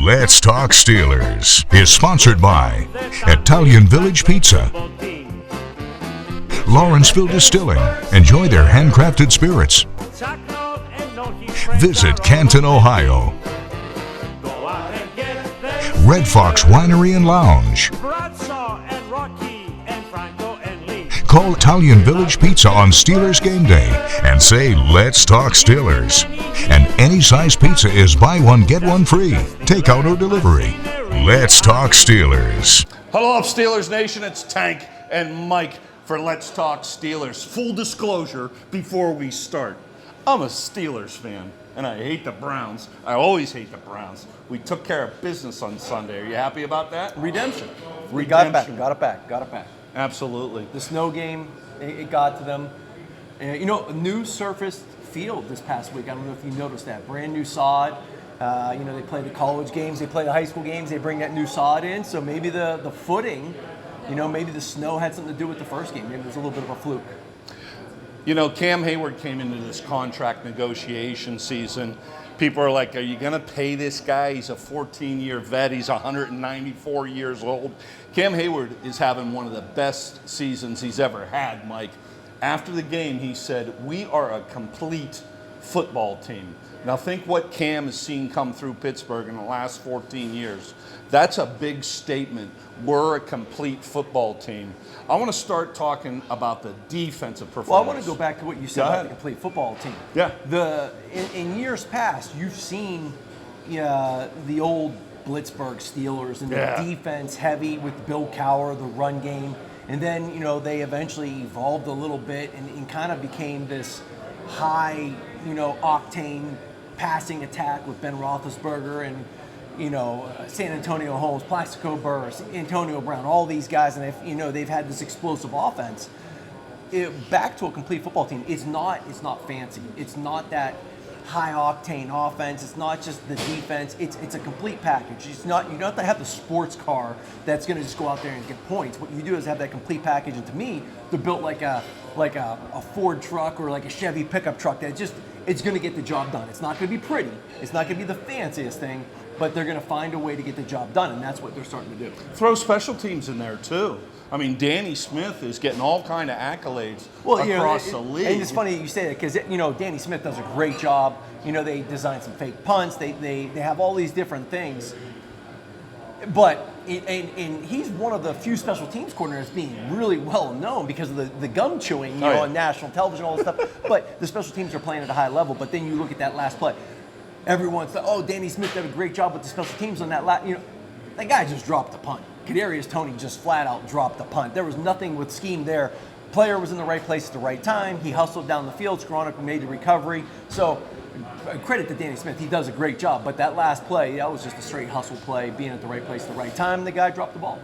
Let's Talk Stil'rs is sponsored by Italian Village Pizza, Lawrenceville Distilling. Enjoy their handcrafted spirits. Visit Canton, Ohio. Red Fox Winery and Lounge. Call Italian Village Pizza on Stil'rs game day and say, "Let's Talk Stil'rs." And any size pizza is buy one, get one free. Takeout or delivery. Let's Talk Stil'rs. Hello up, Stil'rs Nation. It's Tank and Mike for Let's Talk Stil'rs. Full disclosure before we start. I'm a Stil'rs fan, and I hate the Browns. I always hate the Browns. We took care of business on Sunday. Are you happy about that? Redemption. We got it back. Absolutely. The snow game, it got to them. A new surfaced field this past week. I don't know if you noticed that. Brand new sod. They play the college games, they play the high school games, they bring that new sod in. So maybe the footing, maybe the snow had something to do with the first game. Maybe it was a little bit of a fluke. Cam Hayward came into this contract negotiation season. People are like, are you going to pay this guy? He's a 14-year vet. He's 194 years old. Cam Hayward is having one of the best seasons he's ever had, Mike. After the game, he said, "We are a complete football team." Now think what Cam has seen come through Pittsburgh in the last 14 years. That's a big statement. We're a complete football team. I want to start talking about the defensive performance. Well, I want to go back to what you said about the complete football team. Yeah. In years past, you've seen the old Pittsburgh Stil'rs and the defense heavy with Bill Cowher, the run game. And then, they eventually evolved a little bit and kind of became this high, octane passing attack with Ben Roethlisberger and, San Antonio Holmes, Plaxico Burress, Antonio Brown, all these guys, and they've had this explosive offense. Back to a complete football team. It's not fancy. It's not that high octane offense. It's not just the defense. It's a complete package. You don't have to have the sports car that's going to just go out there and get points. What you do is have that complete package. And to me, they're built like a Ford truck or like a Chevy pickup truck that it's going to get the job done. It's not going to be pretty. It's not going to be the fanciest thing, but they're going to find a way to get the job done, and that's what they're starting to do. Throw special teams in there too. I mean, Danny Smith is getting all kind of accolades across the league. And it's funny you say that because Danny Smith does a great job. They design some fake punts. They have all these different things. But and he's one of the few special teams coordinators being really well known because of the gum chewing, on national television, all this stuff. But the special teams are playing at a high level. But then you look at that last play. Everyone's like, "Oh, Danny Smith did a great job with the special teams on that last." That guy just dropped the punt. Kadarius Toney just flat out dropped the punt. There was nothing with scheme there. Player was in the right place at the right time. He hustled down the field. Skowronek made the recovery. So credit to Danny Smith. He does a great job. But that last play, that was just a straight hustle play, being at the right place at the right time. The guy dropped the ball.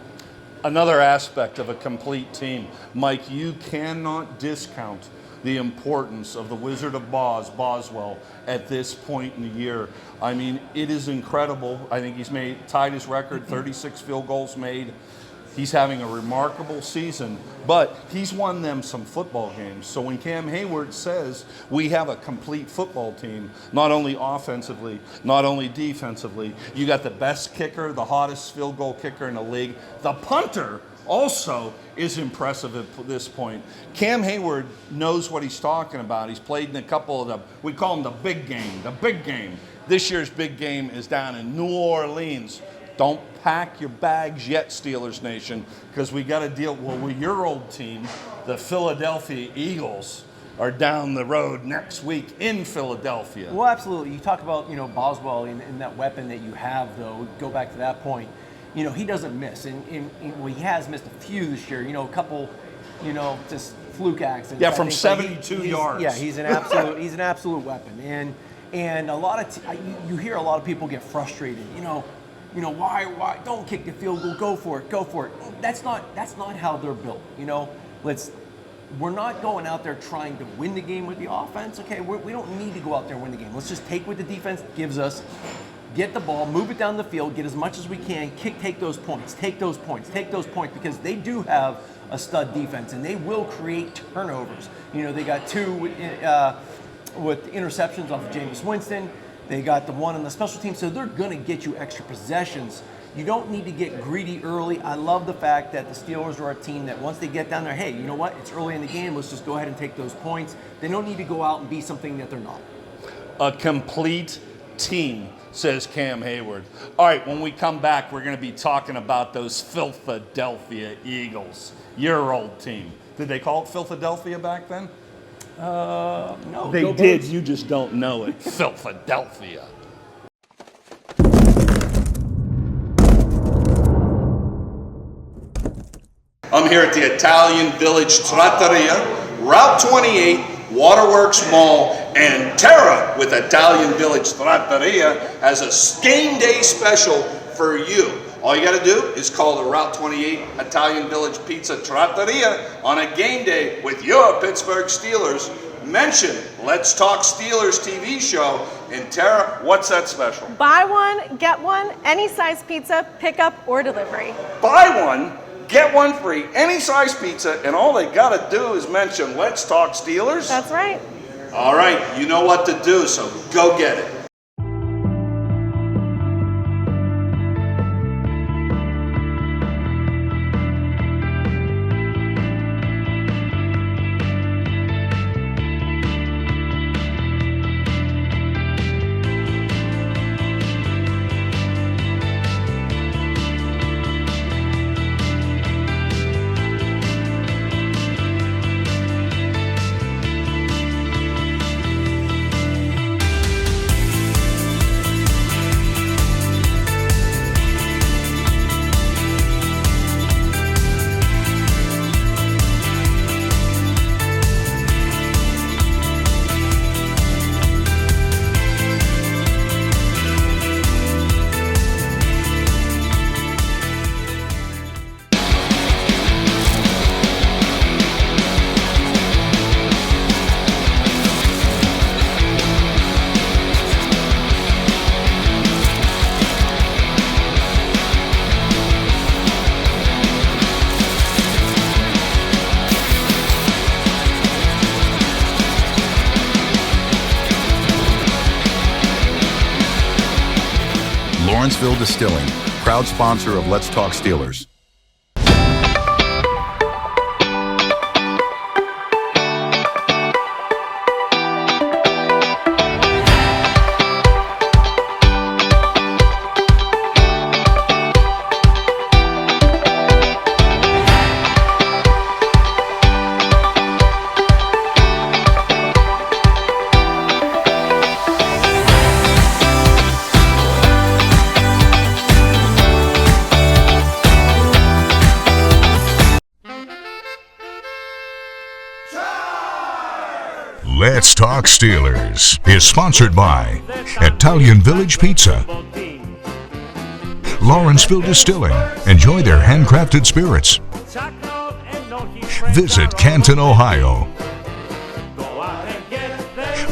Another aspect of a complete team, Mike, you cannot discount the importance of the Wizard of Boswell, at this point in the year. I mean, it is incredible. I think he's tied his record, 36 field goals made. He's having a remarkable season, but he's won them some football games. So when Cam Hayward says we have a complete football team, not only offensively, not only defensively, you got the best kicker, the hottest field goal kicker in the league. The punter also is impressive at this point. Cam Hayward knows what he's talking about. He's played in a couple of we call them the big game. This year's big game is down in New Orleans. Don't pack your bags yet, Stil'rs Nation, because we got to deal with your old team, the Philadelphia Eagles, are down the road next week in Philadelphia. Well, absolutely. You talk about, Boswell and that weapon that you have, though. Go back to that point. He doesn't miss, and he has missed a few this year. A couple, just fluke accidents. Yeah, from 72 yards. Yeah, he's an absolute weapon, and a lot of you hear a lot of people get frustrated. Why don't kick the field goal? Go for it. That's not how they're built. We're not going out there trying to win the game with the offense. Okay, we don't need to go out there and win the game. Let's just take what the defense gives us. Get the ball, move it down the field, get as much as we can, take those points, because they do have a stud defense, and they will create turnovers. They got two with interceptions off of Jameis Winston. They got the one on the special team, so they're going to get you extra possessions. You don't need to get greedy early. I love the fact that the Steelers are a team that once they get down there, hey, you know what? It's early in the game. Let's just go ahead and take those points. They don't need to go out and be something that they're not. A complete team, says Cam Hayward. All right, when we come back, we're going to be talking about those Filtha-Delphia Eagles, your old team. Did they call it Filtha-Delphia back then? No. They did. You just don't know it. Filtha-Delphia. I'm here at the Italian Village Trattoria, Route 28, Waterworks Mall, and Tara with Italian Village Trattoria has a game day special for you. All you got to do is call the Route 28 Italian Village Pizza Trattoria on a game day with your Pittsburgh Steelers. Mention Let's Talk Steelers TV show. And Tara, what's that special? Buy one, get one, any size pizza, pickup or delivery. Buy one, get one free, any size pizza, and all they got to do is mention Let's Talk Steelers. That's right. All right, you know what to do, so go get it. Lawrenceville Distilling, proud sponsor of Let's Talk Steelers. Let's Talk Steelers is sponsored by Italian Village Pizza, Lawrenceville Distilling. Enjoy their handcrafted spirits. Visit Canton, Ohio.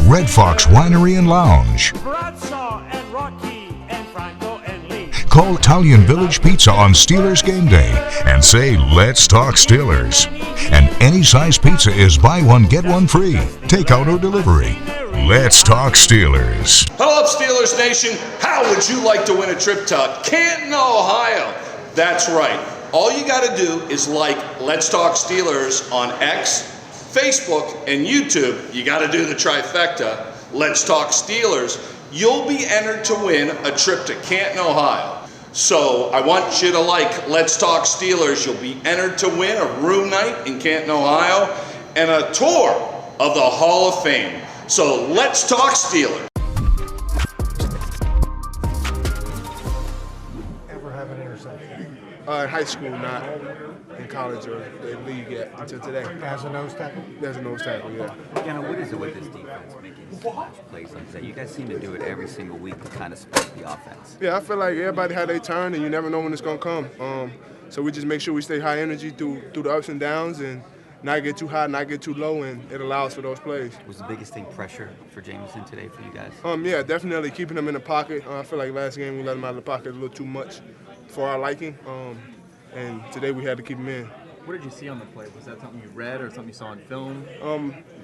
Red Fox Winery and Lounge. Call Italian Village Pizza on Steelers game day and say, Let's Talk Steelers. And any size pizza is buy one, get one free. Takeout or delivery. Let's Talk Steelers. Hello, Steelers Nation. How would you like to win a trip to Canton, Ohio? That's right. All you got to do is like Let's Talk Steelers on X, Facebook, and YouTube. You got to do the trifecta. Let's Talk Steelers. You'll be entered to win a trip to Canton, Ohio. So I want you to like Let's Talk Steelers. You'll be entered to win a room night in Canton, Ohio, and a tour of the Hall of Fame. So let's talk Steelers. Ever have an interception? In high school, not in college or the league yet until today. As a nose tackle? There's a nose tackle, yeah. Gannon, what is it with this defense making so much plays like that? You guys seem to do it every single week to kind of split the offense. Yeah, I feel like everybody had their turn, and you never know when it's going to come. So we just make sure we stay high energy through the ups and downs and not get too high, not get too low, and it allows for those plays. Was the biggest thing pressure for Jameson today for you guys? Yeah, definitely keeping him in the pocket. I feel like last game we let him out of the pocket a little too much for our liking, and today we had to keep him in. What did you see on the play? Was that something you read or something you saw on film?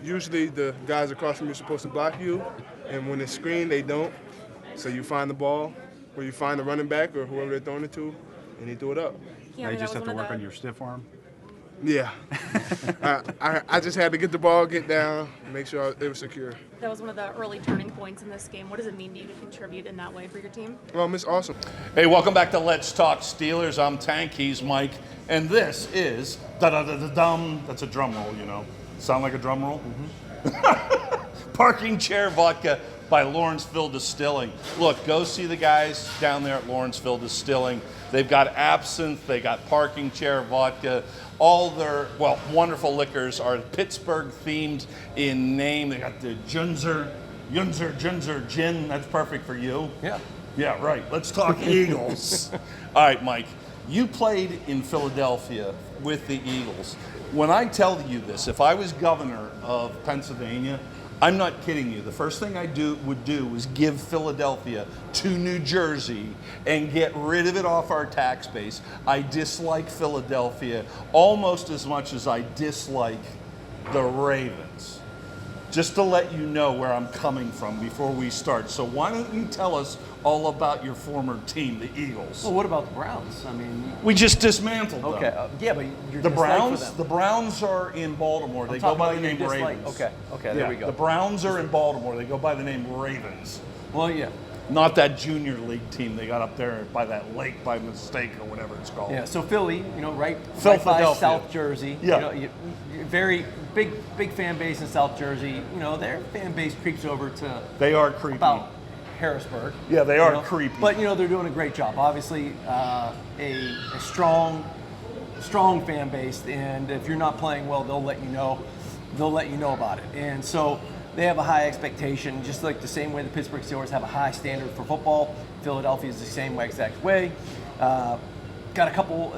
Usually the guys across from you are supposed to block you, and when it's screened, they don't. So you find the ball, or you find the running back or whoever they're throwing it to, and they throw it up. Yeah, you just have to work on your stiff arm? Yeah. I just had to get the ball, get down, make sure it was secure. That was one of the early turning points in this game. What does it mean to you to contribute in that way for your team? It's awesome. Hey, welcome back to Let's Talk Steelers. I'm Tank, he's Mike, and this is da-da-da-da-dum. That's a drum roll, you know. Sound like a drum roll? Mm-hmm. Parking Chair Vodka by Lawrenceville Distilling. Look, go see the guys down there at Lawrenceville Distilling. They've got absinthe, they got Parking Chair Vodka. All their, wonderful liquors are Pittsburgh themed in name. They got the Junzer Gin. That's perfect for you. Yeah. Yeah, right. Let's talk Eagles. All right, Mike. You played in Philadelphia with the Eagles. When I tell you this, if I was governor of Pennsylvania, I'm not kidding you. The first thing I would do was give Philadelphia to New Jersey and get rid of it off our tax base. I dislike Philadelphia almost as much as I dislike the Ravens. Just to let you know where I'm coming from before we start. So why don't you tell us all about your former team, the Eagles? Well, what about the Browns? I mean, we just dismantled them. Okay, yeah, but you're the Browns. Browns. The Browns are in Baltimore. They go by the name Ravens. Okay, there we go. The Browns are in Baltimore. They go by the name Ravens. Well, yeah. Not that junior league team they got up there by that lake by mistake or whatever it's called. Yeah, so Philly, right Filtha-Delphia. by South Jersey. Yeah. Very big fan base in South Jersey. Their fan base creeps over to. They are creepy. About Harrisburg. Yeah, they are creepy. But they're doing a great job. Obviously, a strong fan base, and if you're not playing well, they'll let you know. They'll let you know about it, and so. They have a high expectation, just like the same way the Pittsburgh Steelers have a high standard for football. Philadelphia is the same exact way. Got a couple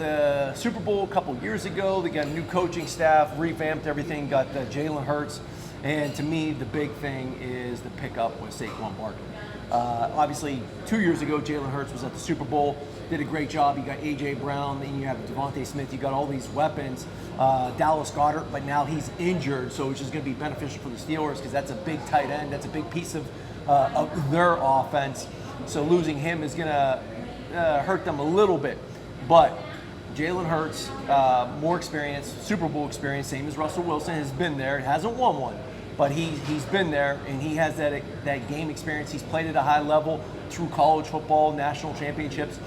Super Bowl a couple years ago. They got a new coaching staff, revamped everything, got Jalen Hurts. And to me, the big thing is the pickup with Saquon Barkley. Obviously, 2 years ago, Jalen Hurts was at the Super Bowl, did a great job. You got A.J. Brown, then you have Devontae Smith. You got all these weapons. Dallas Goedert, but now he's injured, so it's just going to be beneficial for the Steelers because that's a big tight end. That's a big piece of their offense. So losing him is going to hurt them a little bit. But Jalen Hurts, more experience, Super Bowl experience, same as Russell Wilson, has been there. Hasn't won one, but he's been there, and he has that game experience. He's played at a high level through college football, national championships.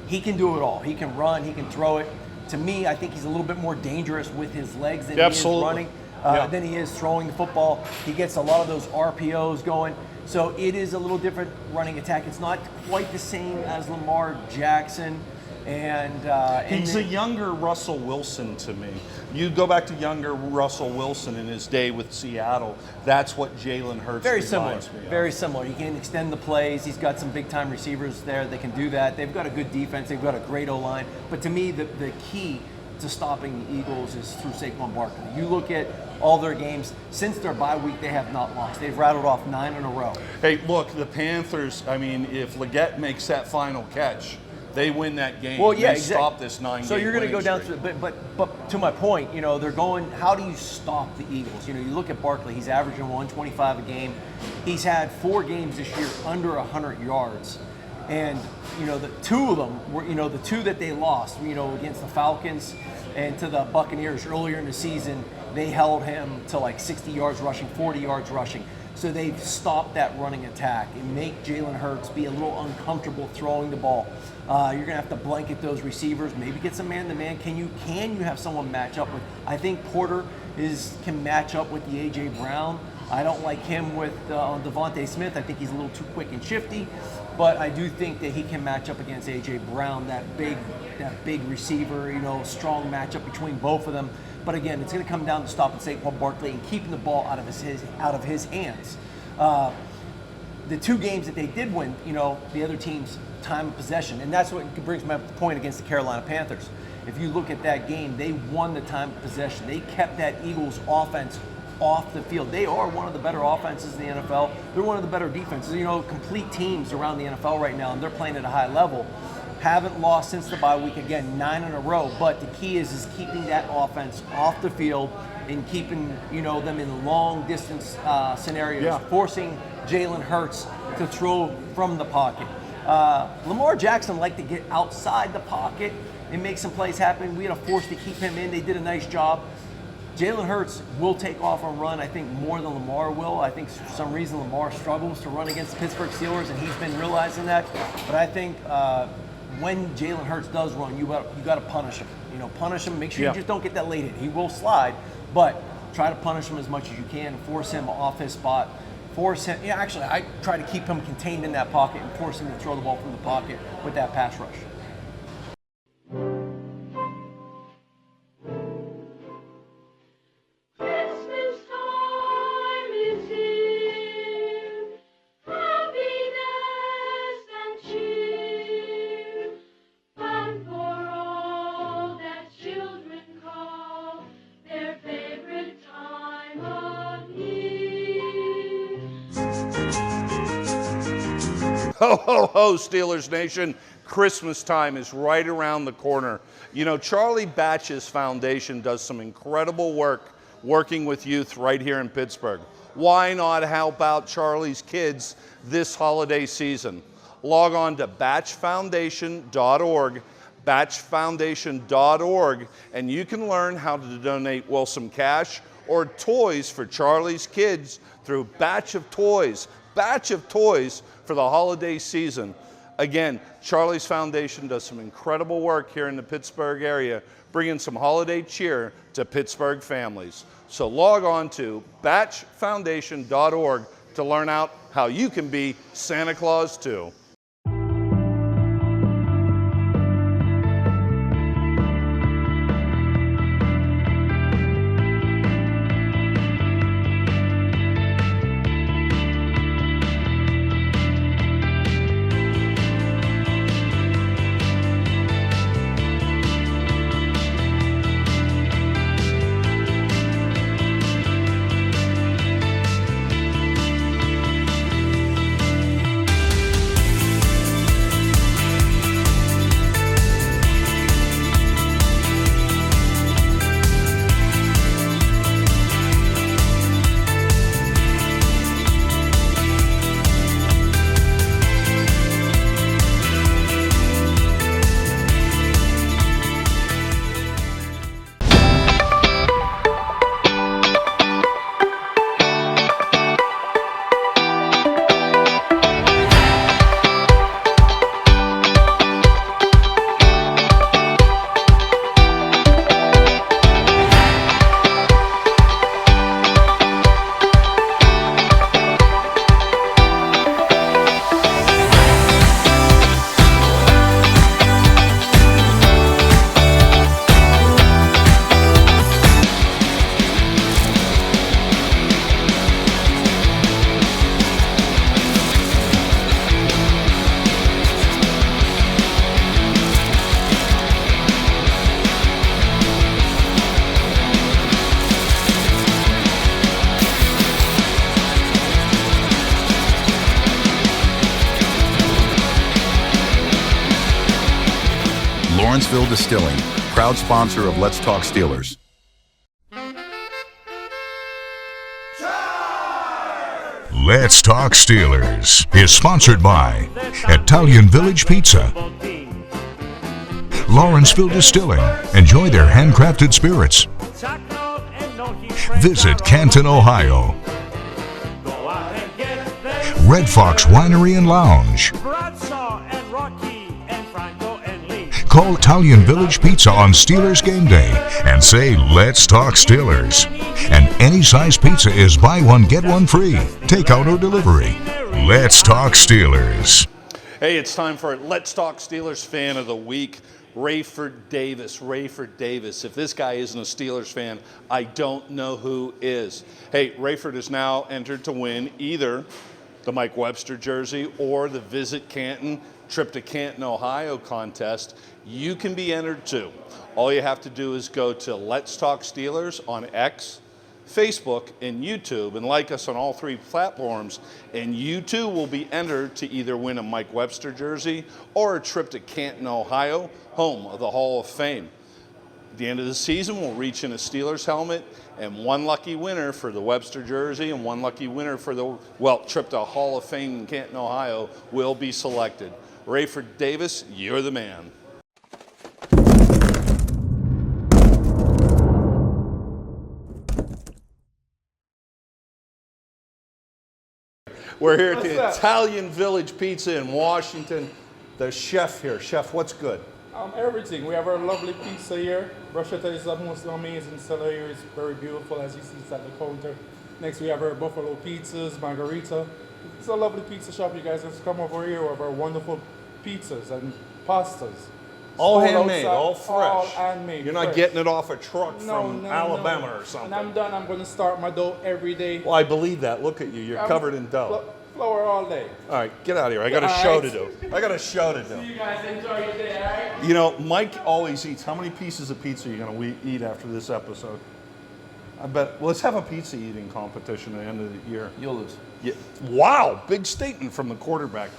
He can do it all. He can run, he can throw it. To me, I think he's a little bit more dangerous with his legs than he is running, than he is throwing the football. He gets a lot of those RPOs going. So it is a little different running attack. It's not quite the same as Lamar Jackson. He's a younger Russell Wilson to me. You go back to younger Russell Wilson in his day with Seattle. That's what Jalen Hurts reminds me of. Very similar. He can extend the plays. He's got some big-time receivers there that can do that. They've got a good defense. They've got a great O-line. But to me, the key to stopping the Eagles is through Saquon Barkley. You look at all their games, since their bye week, they have not lost. They've rattled off 9 in a row. Hey, look, the Panthers, if Leggett makes that final catch, they win that game. Well, yeah, they stop this 9-game. So you're going to go down streak. to, but to my point, they're going. How do you stop the Eagles? You look at Barkley. He's averaging 125 a game. He's had 4 games this year under 100 yards, and the 2 of them were, the 2 that they lost, against the Falcons and to the Buccaneers earlier in the season. They held him to like 60 yards rushing, 40 yards rushing. So they've stopped that running attack and make Jalen Hurts be a little uncomfortable throwing the ball. You're going to have to blanket those receivers, maybe get some man-to-man. Can you have someone match up with? I think Porter can match up with the A.J. Brown. I don't like him with Devontae Smith. I think he's a little too quick and shifty. But I do think that he can match up against A.J. Brown, that big receiver, strong matchup between both of them. But again, it's going to come down to stopping Saquon Barkley and keeping the ball out of his hands. The 2 games that they did win, the other team's time of possession, and that's what brings me up to the point against the Carolina Panthers. If you look at that game, they won the time of possession. They kept that Eagles offense off the field. They are one of the better offenses in the NFL. They're one of the better defenses. Complete teams around the NFL right now, and they're playing at a high level. Haven't lost since the bye week. Again, 9 in a row. But the key is keeping that offense off the field and keeping them in long distance scenarios, forcing Jalen Hurts to throw from the pocket. Lamar Jackson liked to get outside the pocket and make some plays happen. We had a force to keep him in. They did a nice job. Jalen Hurts will take off and run, I think, more than Lamar will. I think for some reason Lamar struggles to run against the Pittsburgh Steelers, and he's been realizing that. But I think when Jalen Hurts does run, you got to punish him. Punish him. Make sure you just don't get that late hit. He will slide, but try to punish him as much as you can. Force him off his spot. Force him. Actually, I try to keep him contained in that pocket and force him to throw the ball from the pocket with that pass rush. Ho, ho, ho, Steelers Nation. Christmas time is right around the corner. Charlie Batch's foundation does some incredible work working with youth right here in Pittsburgh. Why not help out Charlie's kids this holiday season? Log on to batchfoundation.org, batchfoundation.org, and you can learn how to donate some cash or toys for Charlie's kids through Batch of Toys for the holiday season. Again, Charlie's Foundation does some incredible work here in the Pittsburgh area, bringing some holiday cheer to Pittsburgh families. So log on to batchfoundation.org to learn out how you can be Santa Claus too. Lawrenceville Distilling, proud sponsor of Let's Talk Steelers. Let's Talk Steelers is sponsored by Italian Village Pizza, Lawrenceville Distilling. Enjoy their handcrafted spirits. Visit Canton, Ohio. Red Fox Winery and Lounge. Call Italian Village Pizza on Steelers game day and say, "Let's talk Steelers." And any size pizza is buy one, get one free. Takeout or delivery. Let's talk Steelers. Hey, it's time for Let's Talk Steelers Fan of the Week. Rayford Davis. If this guy isn't a Steelers fan, I don't know who is. Hey, Rayford is now entered to win either the Mike Webster jersey or the Visit Canton Trip to Canton, Ohio contest. You can be entered too. All you have to do is go to Let's Talk Steelers on X, Facebook, and YouTube, and like us on all 3 platforms, and you too will be entered to either win a Mike Webster jersey or a trip to Canton, Ohio, home of the Hall of Fame. At the end of the season, we'll reach in a Steelers helmet, and one lucky winner for the Webster jersey and one lucky winner for the, trip to Hall of Fame in Canton, Ohio will be selected. Rayford Davis, you're the man. We're here at the Italian Village Pizza in Washington. The chef here. Chef, what's good? Everything. We have our lovely pizza here. Bruschetta is the most amazing seller here. It's very beautiful, as you see, it's at the counter. Next, we have our buffalo pizzas, margarita. It's a lovely pizza shop. You guys just come over here with our wonderful pizzas and pastas. All handmade, all fresh. All handmade. You're not getting it off a truck from Alabama or something. And I'm done. I'm going to start my dough every day. Well, I believe that. Look at you. You're covered in dough. Flour all day. All right, get out of here. I got a show to do. I got a show to do. See you guys. Enjoy your day, all right? You know, Mike always eats. How many pieces of pizza are you going to eat after this episode? I bet. Let's have a pizza eating competition at the end of the year. You'll lose. Yeah. Wow, big statement from the quarterback.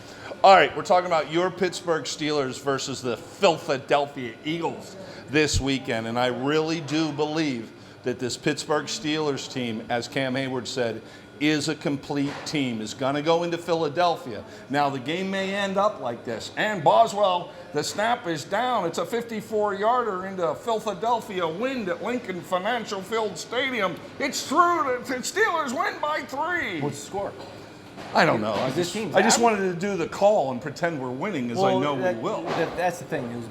All right, we're talking about your Pittsburgh Steelers versus the Filtha-Delphia Eagles this weekend, and I really do believe that this Pittsburgh Steelers team, as Cam Hayward said, is a complete team, is going to go into Philadelphia. Now, the game may end up like this. And Boswell, the snap is down. It's a 54-yarder into Philadelphia, wind at Lincoln Financial Field Stadium. It's true that the Steelers win by 3. What's the score? I don't know. I just wanted to do the call and pretend we're winning, as I know we will. That's the thing,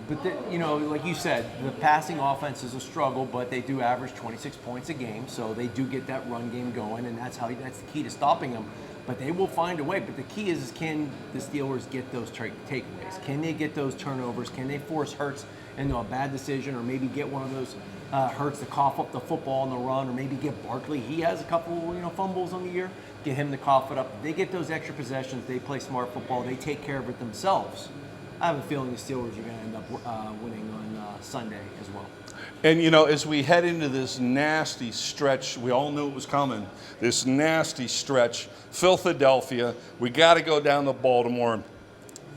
you know, like you said, the passing offense is a struggle, but they do average 26 points a game, so they do get that run game going, and that's the key to stopping them. But they will find a way. But the key is can the Steelers get those takeaways? Can they get those turnovers? Can they force Hurts into a bad decision, or maybe get one of those Hurts to cough up the football on the run, or maybe get Barkley? He has a couple, fumbles on the year. Get him to cough it up. If they get those extra possessions, they play smart football, they take care of it themselves. I have a feeling the Steelers are going to end up winning on Sunday as well. And, as we head into this nasty stretch, we all knew it was coming, this nasty stretch, Filtha-Delphia, we got to go down to Baltimore,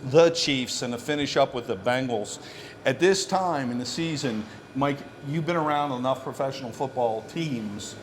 the Chiefs, and to finish up with the Bengals. At this time in the season, Mike, you've been around enough professional football teams.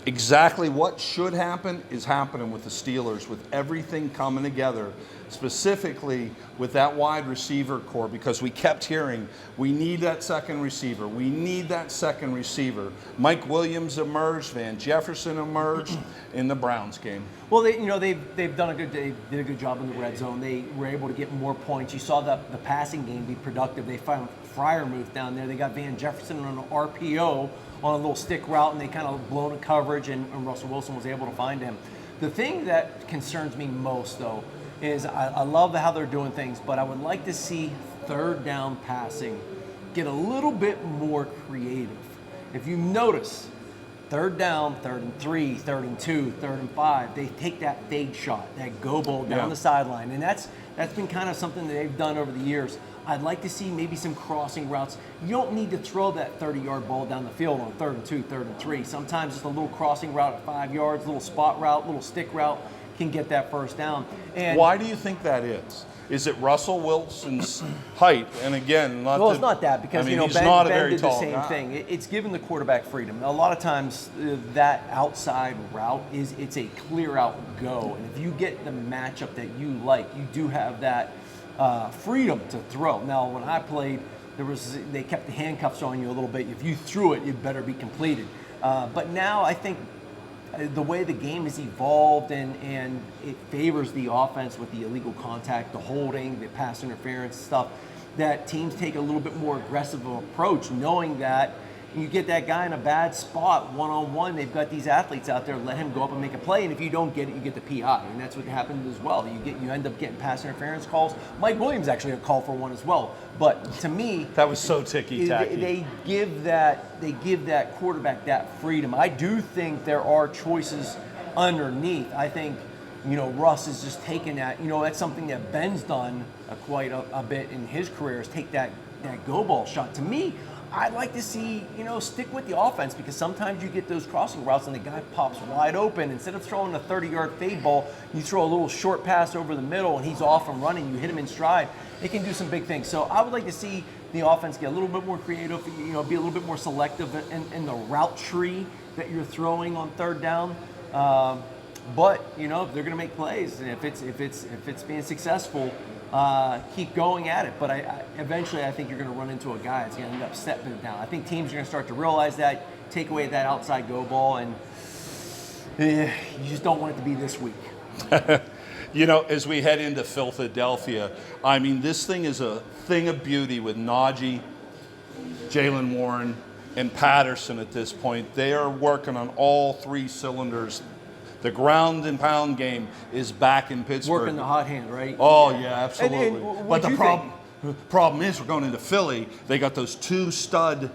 Exactly what should happen is happening with the Steelers, with everything coming together, specifically with that wide receiver core, because we kept hearing, we need that second receiver. We need that second receiver. Mike Williams emerged, Van Jefferson emerged in the Browns game. Well, they've done they did a good job in the red zone. They were able to get more points. You saw the passing game be productive. They found Freiermuth down there. They got Van Jefferson on an RPO on a little stick route, and they kind of blown a coverage, and Russell Wilson was able to find him. The thing that concerns me most, though, is I love how they're doing things, but I would like to see third down passing get a little bit more creative. If you notice, third down, 3rd and 3, 3rd and 2, 3rd and 5, they take that fade shot, that go ball down the sideline, and that's been kind of something that they've done over the years. I'd like to see maybe some crossing routes. You don't need to throw that 30-yard ball down the field on 3rd and 2, 3rd and 3. Sometimes just a little crossing route at 5 yards, a little spot route, little stick route can get that first down. And why do you think that is? Is it Russell Wilson's height? And again, it's not that, because he's Ben not a very did the tall same guy. thing. It's given the quarterback freedom. A lot of times, that outside route it's a clear out go, and if you get the matchup that you like, you do have that freedom to throw. Now, when I played, they kept the handcuffs on you a little bit. If you threw it, it better be completed. But now I think the way the game has evolved and it favors the offense with the illegal contact, the holding, the pass interference stuff, that teams take a little bit more aggressive approach, knowing that you get that guy in a bad spot, one-on-one, they've got these athletes out there, let him go up and make a play, and if you don't get it, you get the PI, and that's what happened as well. You end up getting pass interference calls. Mike Williams actually a call for one as well, but to me, that was so ticky-tacky. They give that quarterback that freedom. I do think there are choices underneath. I think Russ is just taking that. That's something that Ben's done quite a bit in his career, is take that go ball shot. To me, I'd like to see, stick with the offense, because sometimes you get those crossing routes and the guy pops wide open. Instead of throwing a 30-yard fade ball, you throw a little short pass over the middle and he's off and running. You hit him in stride. It can do some big things. So I would like to see the offense get a little bit more creative, be a little bit more selective in the route tree that you're throwing on third down. But they're going to make plays, and if it's being successful, keep going at it. But eventually I think you're going to run into a guy that's going to end up stepping it down. I think teams are going to start to realize that, take away that outside go ball, and you just don't want it to be this week. As we head into Filtha-Delphia, I mean, this thing is a thing of beauty with Najee, Jaylen Warren, and Patterson at this point. They are working on all three cylinders. The ground and pound game is back in Pittsburgh. Working the hot hand, right? Oh, yeah, absolutely. But the problem is, we're going into Philly. They got those two stud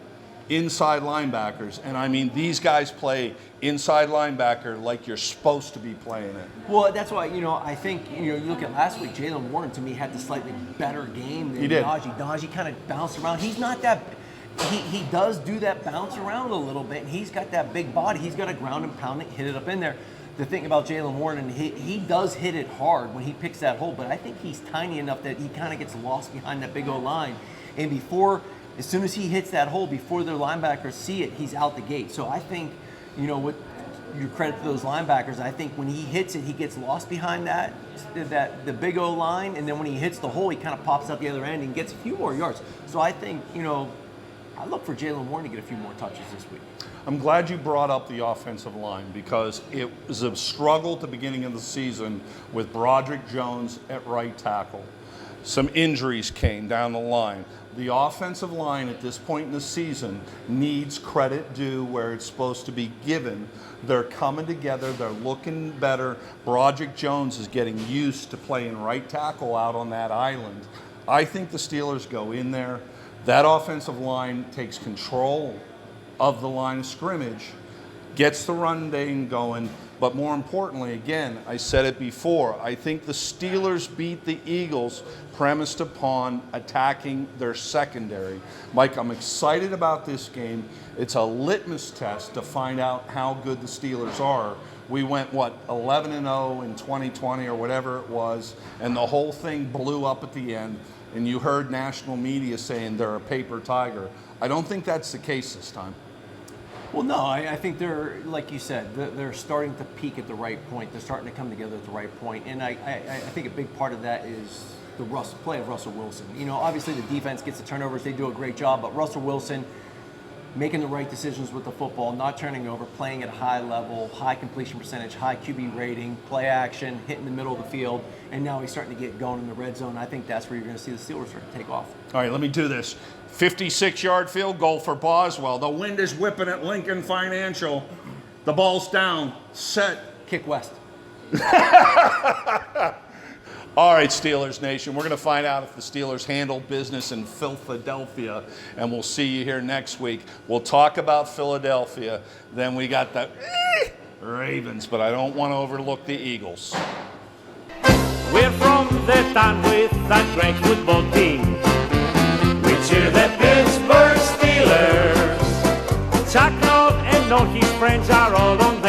inside linebackers. And, I mean, these guys play inside linebacker like you're supposed to be playing it. Well, that's why, I think, you look at last week, Jaylen Warren, to me, had the slightly better game than Najee. Najee kind of bounced around. He's not that... He does do that bounce around a little bit, and he's got that big body. He's got to ground and pound it, hit it up in there. The thing about Jaylen Warren, and he does hit it hard when he picks that hole, but I think he's tiny enough that he kind of gets lost behind that big old line. And as soon as he hits that hole, before their linebackers see it, he's out the gate. So I think, with your credit to those linebackers, I think when he hits it, he gets lost behind the big O line, and then when he hits the hole, he kind of pops out the other end and gets a few more yards. So I think, I look for Jaylen Warren to get a few more touches this week. I'm glad you brought up the offensive line, because it was a struggle at the beginning of the season with Broderick Jones at right tackle. Some injuries came down the line. The offensive line at this point in the season needs credit due where it's supposed to be given. They're coming together. They're looking better. Broderick Jones is getting used to playing right tackle out on that island. I think the Steelers go in there. That offensive line takes control of the line of scrimmage, gets the run game going, but more importantly, again, I said it before, I think the Steelers beat the Eagles premised upon attacking their secondary. Mike, I'm excited about this game. It's a litmus test to find out how good the Steelers are. We went, 11-0 in 2020 or whatever it was, and the whole thing blew up at the end. And you heard national media saying they're a paper tiger. I don't think that's the case this time. Well, no, I think they're, like you said, they're starting to peak at the right point. They're starting to come together at the right point. And I think a big part of that is the play of Russell Wilson. Obviously the defense gets the turnovers. They do a great job. But Russell Wilson making the right decisions with the football, not turning over, playing at a high level, high completion percentage, high QB rating, play action, hitting the middle of the field, and now he's starting to get going in the red zone. I think that's where you're going to see the Steelers start to take off. All right, let me do this. 56-yard field goal for Boswell. The wind is whipping at Lincoln Financial. The ball's down. Set. Kick west. All right, Steelers Nation, we're going to find out if the Steelers handle business in Filtha-Delphia, and we'll see you here next week. We'll talk about Philadelphia. Then we got the Ravens, but I don't want to overlook the Eagles. We're from the town with that great football team. We cheer the Pittsburgh Steelers. Chuck Noll and all his friends are all on